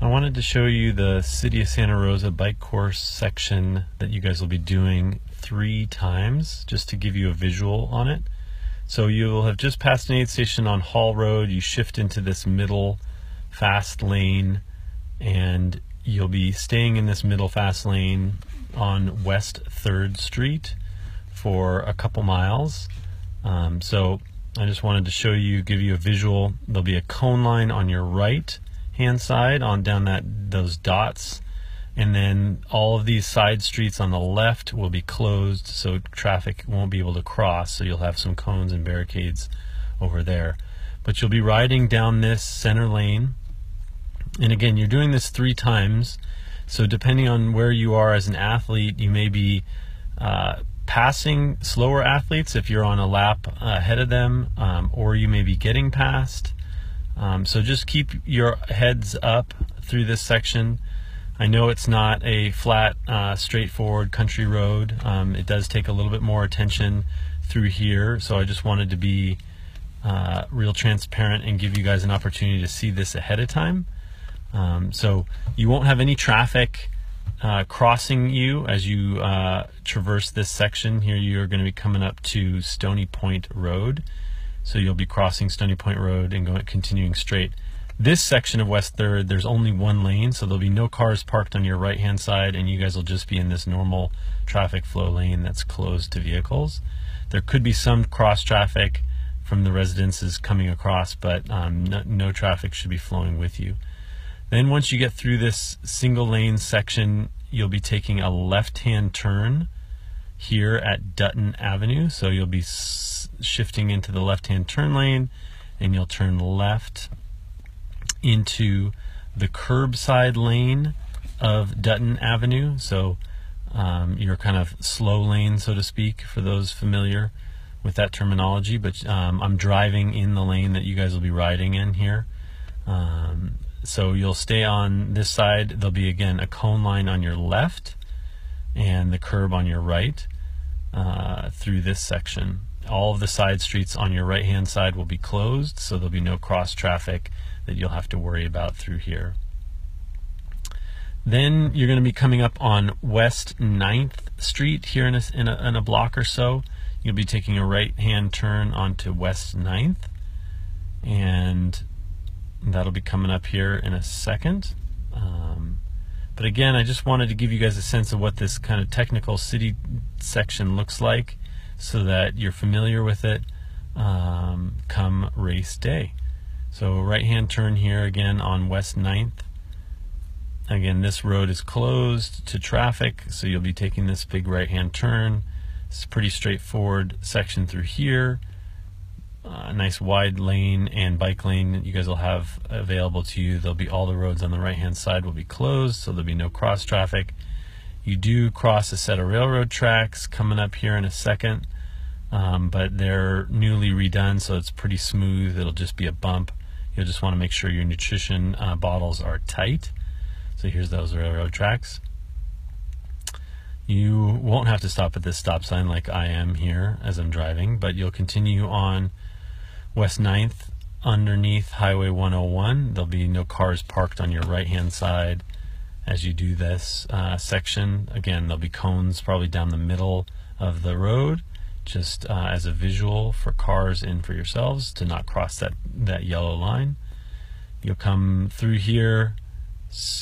I wanted to show you the City of Santa Rosa bike course section that you guys will be doing 3 times, just to give you a visual on it. So you'll have just passed an aid station on Hall Road, you shift into this middle fast lane, and you'll be staying in this middle fast lane on West 3rd Street for a couple miles. So I just wanted to show you, give you a visual. There'll be a cone line on your right hand side on down those dots, and then all of these side streets on the left will be closed, so traffic won't be able to cross, so you'll have some cones and barricades over there. But you'll be riding down this center lane, and again, you're doing this 3 times, so depending on where you are as an athlete, you may be passing slower athletes if you're on a lap ahead of them, or you may be getting past. So just keep your heads up through this section. I know it's not a flat, straightforward country road. It does take a little bit more attention through here, so I just wanted to be real transparent and give you guys an opportunity to see this ahead of time. So you won't have any traffic crossing you as you traverse this section. Here you're going to be coming up to Stony Point Road. So you'll be crossing Stony Point Road and continuing straight. This section of West 3rd, there's only 1 lane, so there'll be no cars parked on your right hand side, and you guys will just be in this normal traffic flow lane that's closed to vehicles. There could be some cross traffic from the residences coming across, but no traffic should be flowing with you. Then once you get through this single lane section, you'll be taking a left-hand turn here at Dutton Avenue. So you'll be shifting into the left-hand turn lane, and you'll turn left into the curbside lane of Dutton Avenue. So your kind of slow lane, so to speak, for those familiar with that terminology. But I'm driving in the lane that you guys will be riding in here. So you'll stay on this side. There'll be, again, a cone line on your left and the curb on your right through this section. All of the side streets on your right hand side will be closed, so there'll be no cross traffic that you'll have to worry about through here. Then you're going to be coming up on West 9th Street here in a block or so. You'll be taking a right hand turn onto West 9th, and that'll be coming up here in a second. But again, I just wanted to give you guys a sense of what this kind of technical city section looks like, so that you're familiar with it come race day. So right hand turn here again on West 9th. Again, this road is closed to traffic, so you'll be taking this big right hand turn. It's a pretty straightforward section through here. A nice wide lane and bike lane that you guys will have available to you. There'll be all the roads on the right hand side will be closed, so there'll be no cross traffic. You do cross a set of railroad tracks coming up here in a second, but they're newly redone, so it's pretty smooth. It'll just be a bump. You'll just want to make sure your nutrition bottles are tight. So here's those railroad tracks. You won't have to stop at this stop sign like I am here as I'm driving, but you'll continue on West 9th underneath Highway 101. There'll be no cars parked on your right hand side as you do this section. Again, there'll be cones probably down the middle of the road, just as a visual for cars and for yourselves to not cross that yellow line. You'll come through here,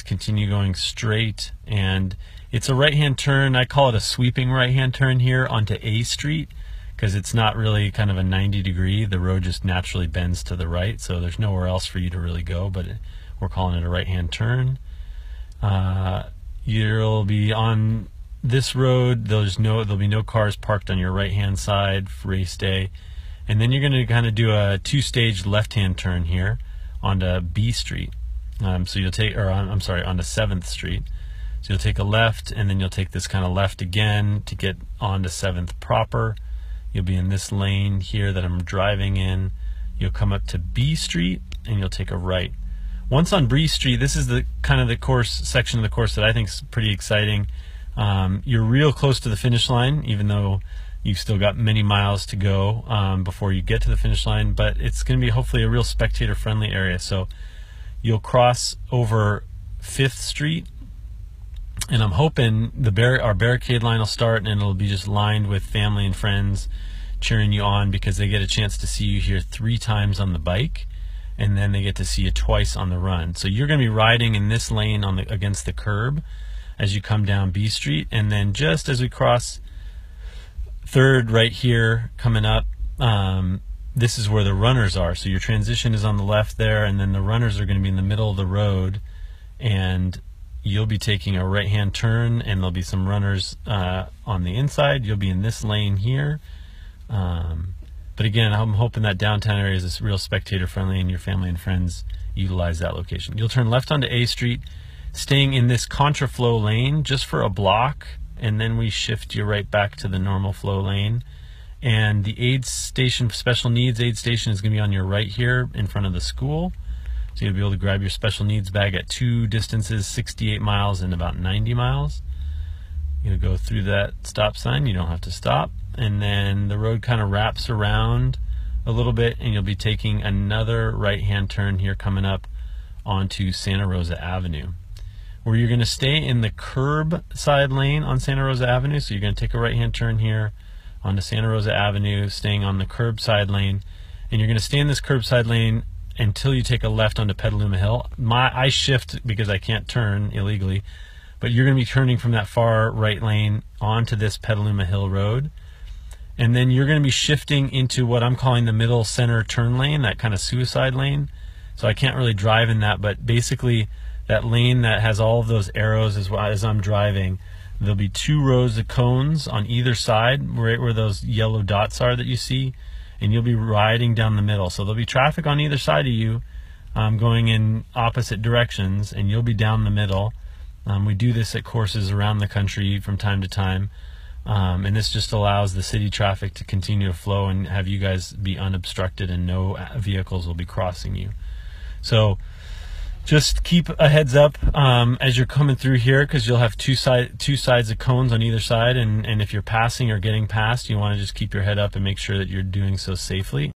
continue going straight, and it's a right hand turn. I call it a sweeping right hand turn here onto A Street, because it's not really kind of a 90-degree. The road just naturally bends to the right, so there's nowhere else for you to really go, but we're calling it a right hand turn. You'll be on this road. There'll be no cars parked on your right hand side for race day, and then you're going to kind of do a 2-stage left hand turn here onto B Street. So you'll take, onto 7th Street. So you'll take a left, and then you'll take this kind of left again to get onto 7th proper. You'll be in this lane here that I'm driving in. You'll come up to B Street, and you'll take a right. Once on B Street, this is the kind of the course section of the course that I think is pretty exciting. You're real close to the finish line, even though you've still got many miles to go before you get to the finish line, but it's going to be hopefully a real spectator-friendly area. So you'll cross over 5th Street. And I'm hoping our barricade line will start, and it'll be just lined with family and friends cheering you on, because they get a chance to see you here 3 times on the bike, and then they get to see you twice on the run. So you're going to be riding in this lane against the curb as you come down B Street, and then just as we cross 3rd right here coming up, this is where the runners are. So your transition is on the left there, and then the runners are going to be in the middle of the road, and you'll be taking a right-hand turn, and there'll be some runners on the inside. You'll be in this lane here. But again, I'm hoping that downtown area is real spectator friendly, and your family and friends utilize that location. You'll turn left onto A Street, staying in this contraflow lane just for a block, and then we shift you right back to the normal flow lane. And the aid station, special needs aid station, is going to be on your right here in front of the school. So you'll be able to grab your special needs bag at 2 distances, 68 miles and about 90 miles. You'll go through that stop sign. You don't have to stop. And then the road kind of wraps around a little bit, and you'll be taking another right-hand turn here coming up onto Santa Rosa Avenue, where you're going to stay in the curb side lane on Santa Rosa Avenue. So you're going to take a right-hand turn here onto Santa Rosa Avenue, staying on the curbside lane, and you're going to stay in this curbside lane until you take a left onto Petaluma Hill. I shift because I can't turn illegally, but you're going to be turning from that far right lane onto this Petaluma Hill Road, and then you're going to be shifting into what I'm calling the middle center turn lane, that kind of suicide lane. So I can't really drive in that, but basically that lane that has all of those arrows as I'm driving, there'll be 2 rows of cones on either side, right where those yellow dots are that you see, and you'll be riding down the middle. So there'll be traffic on either side of you going in opposite directions, and you'll be down the middle. We do this at courses around the country from time to time, and this just allows the city traffic to continue to flow and have you guys be unobstructed, and no vehicles will be crossing you. So just keep a heads up as you're coming through here, because you'll have two sides of cones on either side, and if you're passing or getting past, you want to just keep your head up and make sure that you're doing so safely.